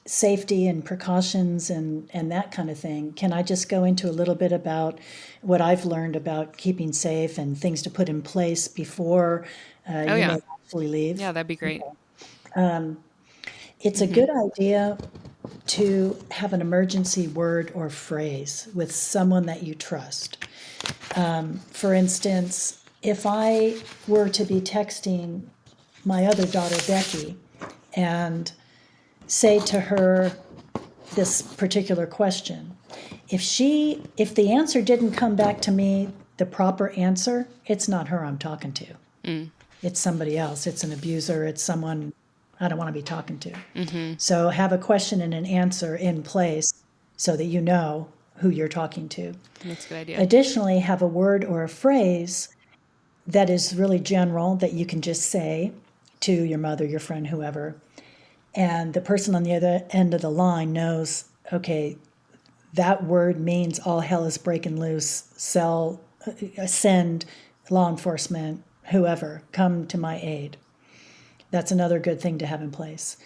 safety and precautions and that kind of thing, can I just go into a little bit about what I've learned about keeping safe and things to put in place before Oh, you yeah. may actually leave? Yeah, that'd be great. It's a good idea to have an emergency word or phrase with someone that you trust. For instance, if I were to be texting my other daughter, Becky, and say to her this particular question, if the answer didn't come back to me, the proper answer, it's not her I'm talking to. It's somebody else. It's an abuser. It's someone I don't want to be talking to. So have a question and an answer in place so that you know who you're talking to. That's a good idea. Additionally, have a word or a phrase that is really general that you can just say to your mother, your friend, whoever. And the person on the other end of the line knows, okay, that word means all hell is breaking loose. Send law enforcement, whoever, come to my aid. That's another good thing to have in place.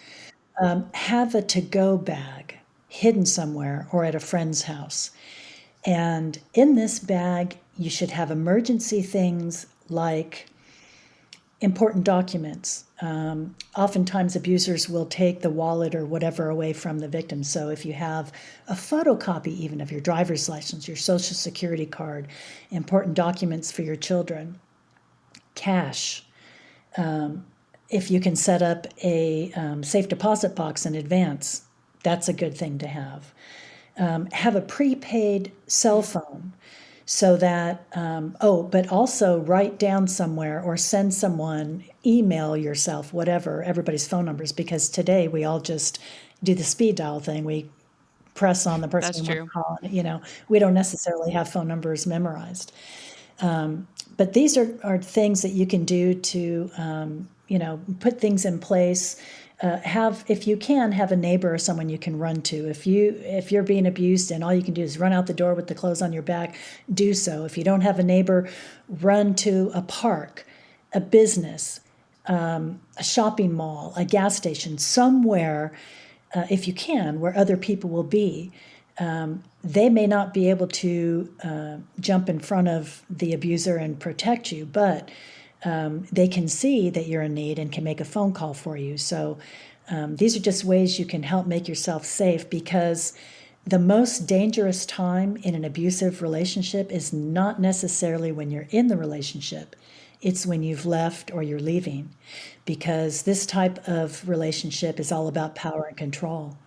Have a to go bag hidden somewhere or at a friend's house. And in this bag, you should have emergency things like important documents. Oftentimes, abusers will take the wallet or whatever away from the victim. So, if you have a photocopy, even of your driver's license, your social security card, important documents for your children, cash, if you can set up a safe deposit box in advance, that's a good thing to have. Have a prepaid cell phone so that, but also write down somewhere or send someone, email yourself, whatever, everybody's phone numbers, because today we all just do the speed dial thing. We press on the person That's we want to true. call. We don't necessarily have phone numbers memorized. But these are things that you can do to, put things in place. If you can, have a neighbor or someone you can run to. If you're being abused and all you can do is run out the door with the clothes on your back, do so. If you don't have a neighbor, run to a park, a business, a shopping mall, a gas station, somewhere, if you can, where other people will be. They may not be able to jump in front of the abuser and protect you, but they can see that you're in need and can make a phone call for you. So these are just ways you can help make yourself safe, because the most dangerous time in an abusive relationship is not necessarily when you're in the relationship. It's when you've left or you're leaving, because this type of relationship is all about power and control.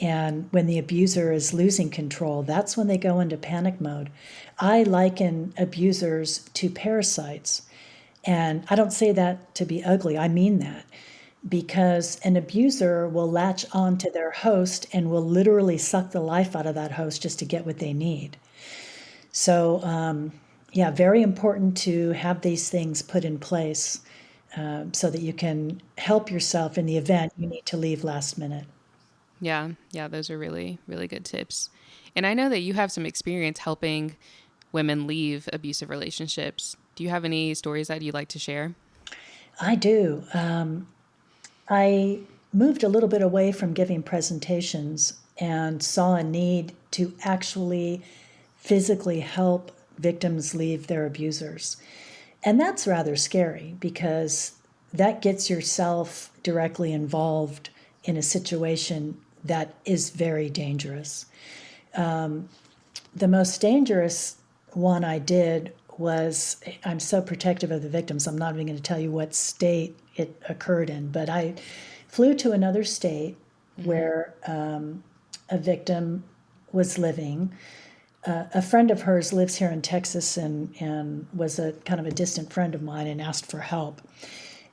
And when the abuser is losing control, that's when they go into panic mode. I liken abusers to parasites. And I don't say that to be ugly, I mean that. Because an abuser will latch on to their host and will literally suck the life out of that host just to get what they need. So, yeah, very important to have these things put in place so that you can help yourself in the event you need to leave last minute. Yeah. Yeah. Those are really, really good tips. And I know that you have some experience helping women leave abusive relationships. Do you have any stories that you'd like to share? I do. I moved a little bit away from giving presentations and saw a need to actually physically help victims leave their abusers. And that's rather scary because that gets yourself directly involved in a situation that is very dangerous. The most dangerous one I did was, I'm so protective of the victims, I'm not even going to tell you what state it occurred in, but I flew to another state where a victim was living. A friend of hers lives here in Texas and was a kind of a distant friend of mine and asked for help.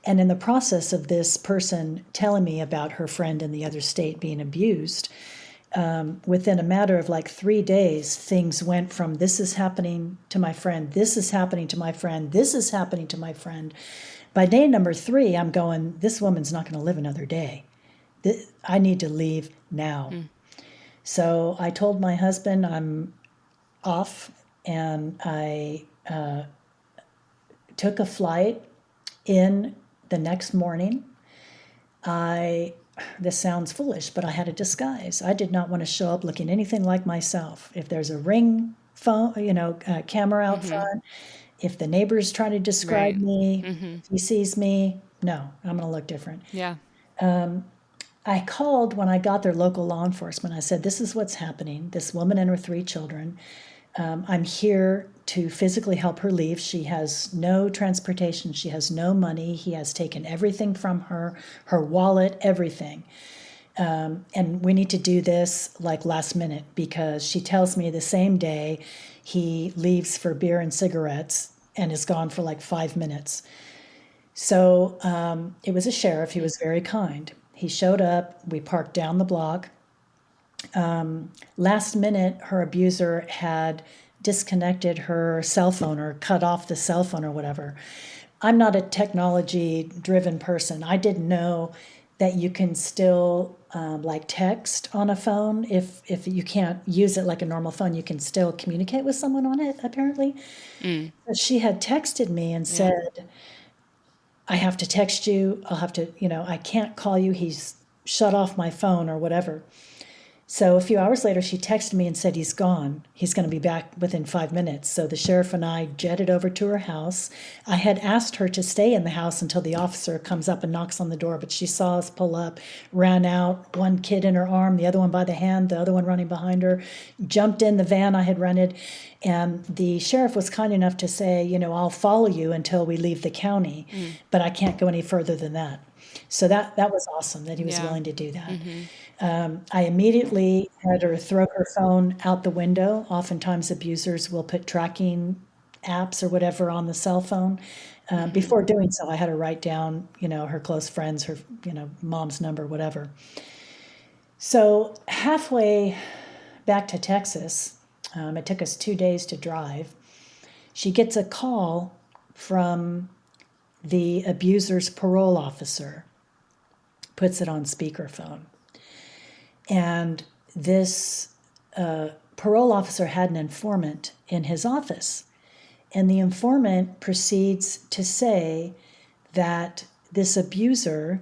And in the process of this person telling me about her friend in the other state being abused, within a matter of like 3 days, things went from this is happening to my friend, this is happening to my friend, this is happening to my friend. By day number 3, I'm going, this woman's not going to live another day. I need to leave now. So I told my husband I'm off, and I took a flight in the next morning. This sounds foolish, but I had a disguise. I did not want to show up looking anything like myself. If there's a ring phone, camera out front, if the neighbor's trying to describe Right. me, if he sees me, no, I'm going to look different. Yeah. I called when I got there local law enforcement. I said, this is what's happening. This woman and her 3 children. I'm here to physically help her leave. She has no transportation. She has no money. He has taken everything from her wallet, everything. And we need to do this like last minute because she tells me the same day he leaves for beer and cigarettes and is gone for like 5 minutes. So it was a sheriff. He was very kind. He showed up. We parked down the block. Last minute, her abuser had disconnected her cell phone or cut off the cell phone or whatever. I'm not a technology driven person. I didn't know that you can still like text on a phone. If you can't use it like a normal phone, you can still communicate with someone on it, apparently. But she had texted me and said, I have to text you. I'll have to, I can't call you. He's shut off my phone or whatever. So a few hours later, she texted me and said, he's gone. He's going to be back within 5 minutes. So the sheriff and I jetted over to her house. I had asked her to stay in the house until the officer comes up and knocks on the door, but she saw us pull up, ran out, one kid in her arm, the other one by the hand, the other one running behind her, jumped in the van I had rented. And the sheriff was kind enough to say, I'll follow you until we leave the county, but I can't go any further than that. So that was awesome that he was willing to do that. I immediately had her throw her phone out the window. Oftentimes abusers will put tracking apps or whatever on the cell phone. Before doing so, I had her write down, her close friends, her, mom's number, whatever. So halfway back to Texas, it took us 2 days to drive. She gets a call from the abuser's parole officer, puts it on speakerphone. And this parole officer had an informant in his office. And the informant proceeds to say that this abuser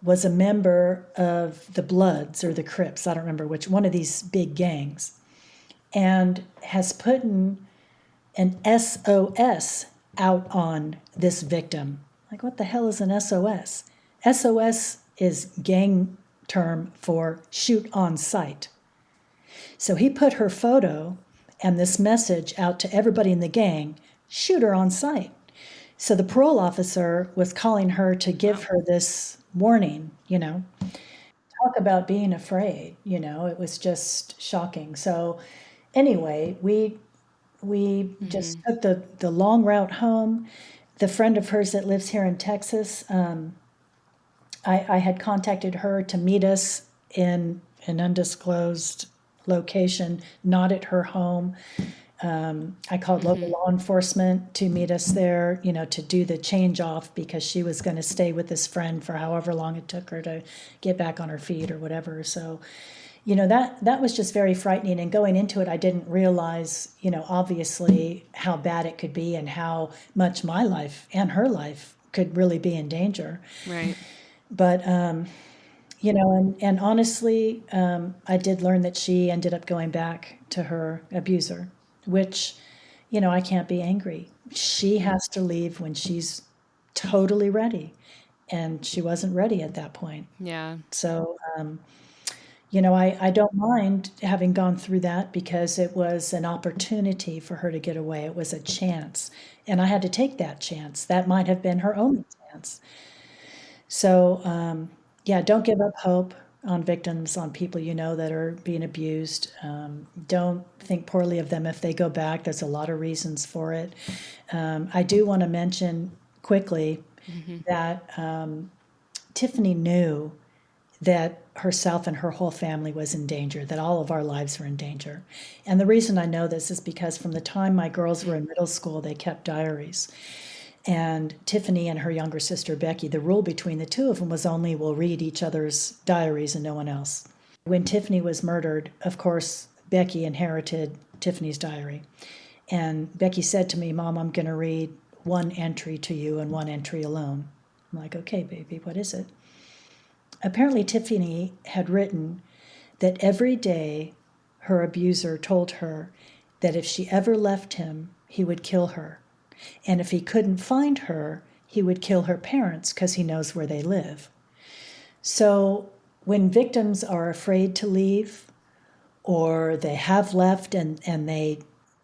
was a member of the Bloods or the Crips, I don't remember which, one of these big gangs, and has put an SOS out on this victim. Like, what the hell is an SOS? SOS is gang term for shoot on sight. So he put her photo and this message out to everybody in the gang, shoot her on sight. So the parole officer was calling her to give her this warning, Talk about being afraid, it was just shocking. So anyway, we just took the long route home. The friend of hers that lives here in Texas, I had contacted her to meet us in an undisclosed location, not at her home. I called local law enforcement to meet us there, to do the change off because she was going to stay with this friend for however long it took her to get back on her feet or whatever. So, that was just very frightening. And going into it, I didn't realize, obviously how bad it could be and how much my life and her life could really be in danger. Right. But, and honestly, I did learn that she ended up going back to her abuser, which, I can't be angry. She has to leave when she's totally ready. And she wasn't ready at that point. Yeah. So, I don't mind having gone through that because it was an opportunity for her to get away. It was a chance. And I had to take that chance. That might have been her only chance. So, yeah, don't give up hope on victims, on people that are being abused. Don't think poorly of them if they go back. There's a lot of reasons for it. I do want to mention quickly that Tiffanie knew that herself and her whole family was in danger, that all of our lives were in danger. And the reason I know this is because from the time my girls were in middle school, they kept diaries. And Tiffanie and her younger sister, Becky, the rule between the two of them was only we'll read each other's diaries and no one else. When Tiffanie was murdered, of course, Becky inherited Tiffany's diary. And Becky said to me, Mom, I'm going to read one entry to you and one entry alone. I'm like, okay, baby, what is it? Apparently, Tiffany had written that every day her abuser told her that if she ever left him, he would kill her. And if he couldn't find her, he would kill her parents because he knows where they live. So when victims are afraid to leave or they have left and they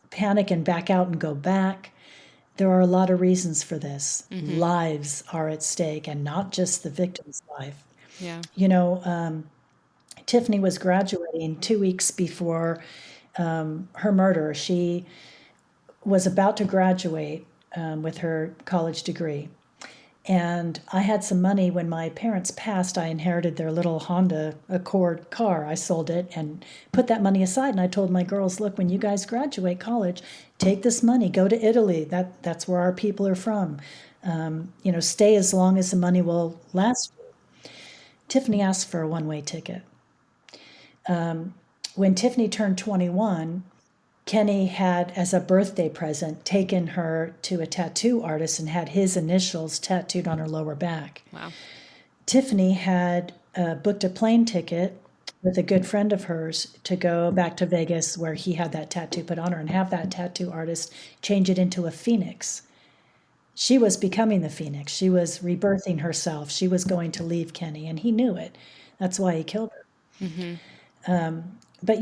panic and back out and go back, there are a lot of reasons for this. Lives are at stake and not just the victim's life. Yeah. Tiffany was graduating 2 weeks before her murder. She was about to graduate with her college degree. And I had some money when my parents passed. I inherited their little Honda Accord car. I sold it and put that money aside. And I told my girls, look, when you guys graduate college, take this money, go to Italy. That's where our people are from. Stay as long as the money will last. Tiffany asked for a one-way ticket. When Tiffany turned 21, Kenny had, as a birthday present, taken her to a tattoo artist and had his initials tattooed on her lower back. Wow. Tiffany had booked a plane ticket with a good friend of hers to go back to Vegas where he had that tattoo put on her and have that tattoo artist change it into a phoenix. She was becoming the phoenix. She was rebirthing herself. She was going to leave Kenny, and he knew it. That's why he killed her. But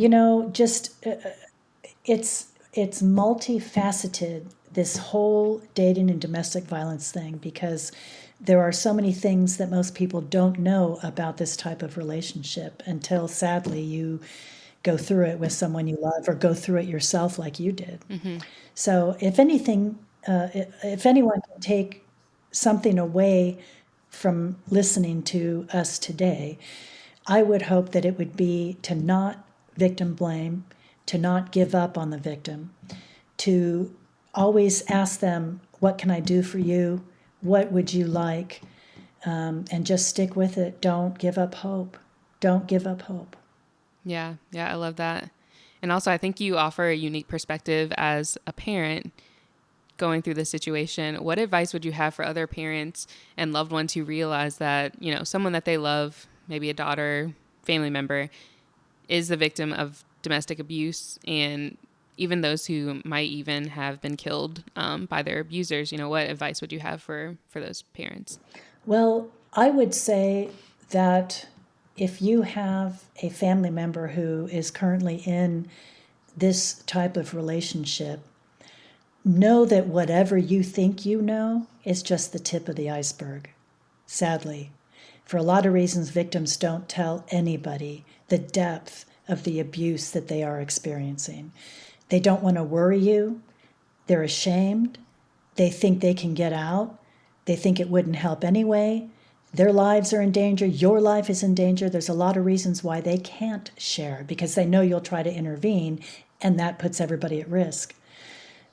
it's multifaceted, this whole dating and domestic violence thing, because there are so many things that most people don't know about this type of relationship until sadly you go through it with someone you love or go through it yourself like you did. So if anything, if anyone can take something away from listening to us today, I would hope that it would be to not victim blame, to not give up on the victim, to always ask them, what can I do for you? What would you like? And just stick with it. Don't give up hope. Don't give up hope. Yeah. Yeah. I love that. And also, I think you offer a unique perspective as a parent going through this situation. What advice would you have for other parents and loved ones who realize that, someone that they love, maybe a daughter, family member, is the victim of domestic abuse, and even those who might even have been killed by their abusers? What advice would you have for those parents? Well, I would say that if you have a family member who is currently in this type of relationship, know that whatever you think you know is just the tip of the iceberg, sadly. For a lot of reasons, victims don't tell anybody the depth of the abuse that they are experiencing. They don't want to worry you. They're ashamed. They think they can get out. They think it wouldn't help anyway. Their lives are in danger. Your life is in danger. There's a lot of reasons why they can't share because they know you'll try to intervene, and that puts everybody at risk.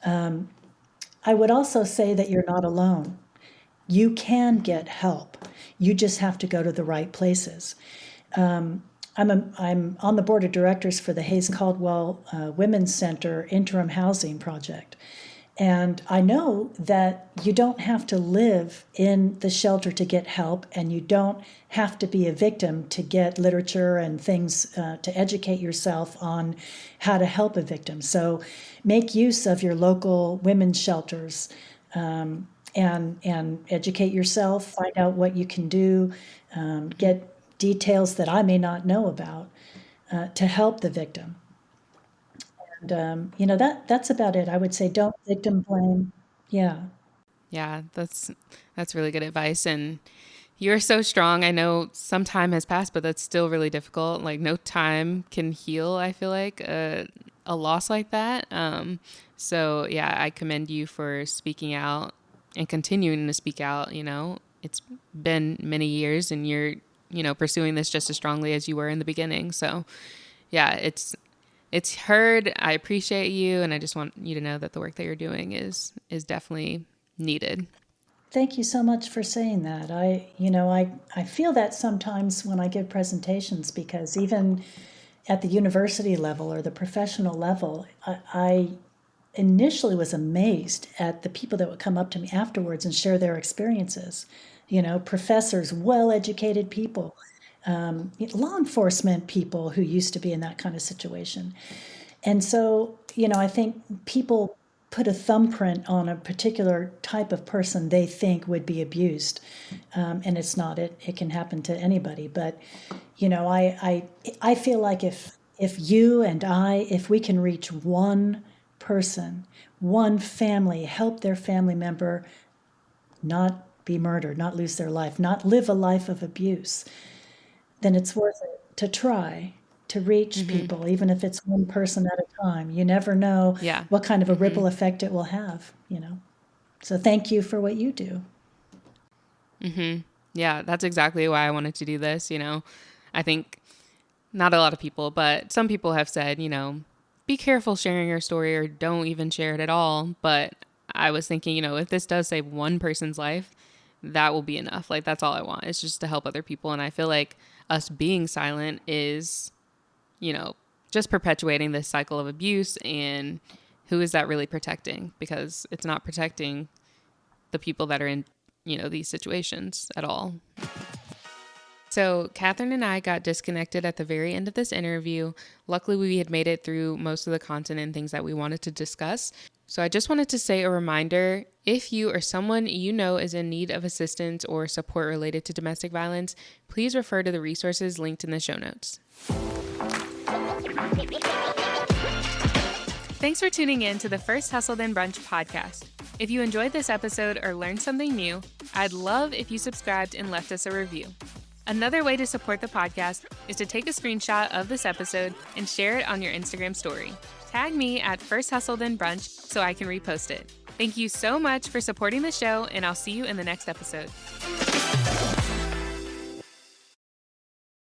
I would also say that you're not alone. You can get help. You just have to go to the right places. I'm on the board of directors for the Hayes Caldwell Women's Center Interim Housing Project. And I know that you don't have to live in the shelter to get help, and you don't have to be a victim to get literature and things to educate yourself on how to help a victim. So make use of your local women's shelters, and educate yourself, find out what you can do, get details that I may not know about to help the victim. And, that's about it. I would say don't victim blame. Yeah. Yeah, that's really good advice. And you're so strong. I know some time has passed, but that's still really difficult. Like no time can heal, I feel like, a loss like that. So yeah, I commend you for speaking out and continuing to speak out. It's been many years and you're, pursuing this just as strongly as you were in the beginning. So yeah, it's heard. I appreciate you. And I just want you to know that the work that you're doing is definitely needed. Thank you so much for saying that. I feel that sometimes when I give presentations, because even at the university level or the professional level, I initially was amazed at the people that would come up to me afterwards and share their experiences. Professors, well-educated people, law enforcement people who used to be in that kind of situation. And so, I think people put a thumbprint on a particular type of person they think would be abused. And it's not, it can happen to anybody. But, I feel like if you and if we can reach one person, one family, help their family member not be murdered, not lose their life, not live a life of abuse, then it's worth it to try to reach people, even if it's one person at a time. You never know Yeah. what kind of a ripple effect it will have. So thank you for what you do. Yeah, that's exactly why I wanted to do this. I think not a lot of people, but some people have said, be careful sharing your story or don't even share it at all. But I was thinking, if this does save one person's life, that will be enough. Like, that's all I want. It's just to help other people. And I feel like us being silent is, just perpetuating this cycle of abuse. And who is that really protecting? Because it's not protecting the people that are in, these situations at all. So, Catherine and I got disconnected at the very end of this interview. Luckily, we had made it through most of the content and things that we wanted to discuss. So, I just wanted to say a reminder, if you or someone you know is in need of assistance or support related to domestic violence, please refer to the resources linked in the show notes. Thanks for tuning in to the First Hustle Then Brunch podcast. If you enjoyed this episode or learned something new, I'd love if you subscribed and left us a review. Another way to support the podcast is to take a screenshot of this episode and share it on your Instagram story. Tag me at First Hustle Then Brunch so I can repost it. Thank you so much for supporting the show, and I'll see you in the next episode.